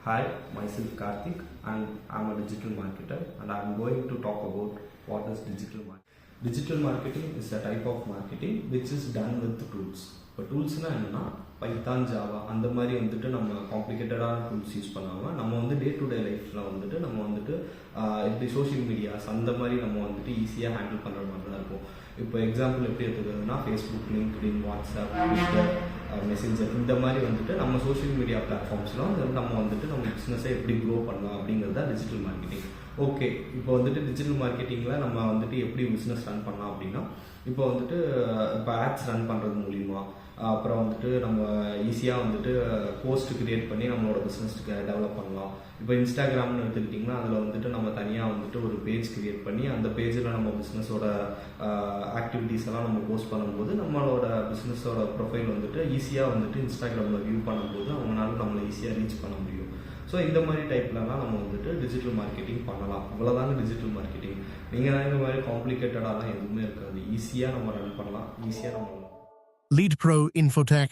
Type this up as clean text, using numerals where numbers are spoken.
Hi, myself Karthik and I'm a digital marketer and I'm going to talk about what is digital marketing. Digital marketing is a type of marketing which is done with tools. இப்போ டூல்ஸ்னால் என்னென்னா Python Java அந்த மாதிரி வந்துட்டு நம்ம காம்ப்ளிகேட்டடான tools use பண்ணாமல் நம்ம வந்து day to day லைஃப்பில் வந்துட்டு நம்ம வந்துட்டு எப்படி சோஷியல் மீடியாஸ் அந்த மாதிரி நம்ம வந்துட்டு ஈஸியாக ஹேண்டில் பண்ணுற மாதிரி தான் இருக்கும். இப்போ எக்ஸாம்பிள் எப்படி எடுத்துக்கிறதுனா Facebook, LinkedIn, WhatsApp, Twitter, Messenger இந்த மாதிரி வந்துட்டு நம்ம சோஷியல் மீடியா பிளாட்ஃபார்ம்ஸ்லாம் வந்து நம்ம வந்துட்டு நம்ம பிஸ்னஸை எப்படி க்ரோ பண்ணலாம் அப்படிங்கிறது தான் டிஜிட்டல் மார்க்கெட்டிங். ஓகே, இப்போ வந்துட்டு டிஜிட்டல் மார்க்கெட்டிங்கில் நம்ம வந்துட்டு எப்படி பிஸ்னஸ் ரன் பண்ணலாம் அப்படின்னா இப்போ வந்துட்டு இப்போ ஆட்ஸ் ரன் பண்ணுறது மூலிமா அப்புறம் வந்துட்டு நம்ம ஈஸியாக வந்துட்டு போஸ்ட் க்ரியேட் பண்ணி நம்மளோட பிஸ்னஸ்க்கு டெவலப் பண்ணலாம். இப்போ இன்ஸ்டாகிராம்னு எடுத்துக்கிட்டிங்கன்னா அதில் வந்துட்டு நம்ம தனியாக வந்துட்டு ஒரு பேஜ் க்ரியேட் பண்ணி அந்த பேஜில் நம்ம பிஸ்னஸோட ஆக்டிவிட்டீஸ் எல்லாம் நம்ம போஸ்ட் பண்ணும்போது நம்மளோட பிஸ்னஸோட ப்ரொஃபைல் வந்துட்டு ஈஸியாக வந்துட்டு இன்ஸ்டாகிராமில் வியூ பண்ணும்போது அவங்களால நம்மளை ஈஸியாக ரீச் பண்ண முடியும். ஸோ இந்த மாதிரி டைப்லலாம் நம்ம வந்துட்டு டிஜிட்டல் மார்க்கெட்டிங் பண்ணலாம். இவ்வளோதாங்க டிஜிட்டல் மார்க்கெட்டிங். நீங்கள் தான் இந்த மாதிரி காம்ப்ளிகேட்டடாலாம் எதுவுமே இருக்காது. ஈஸியாக நம்ம ரன் பண்ணலாம், ஈஸியாக நம்ம Lead Pro Infotech.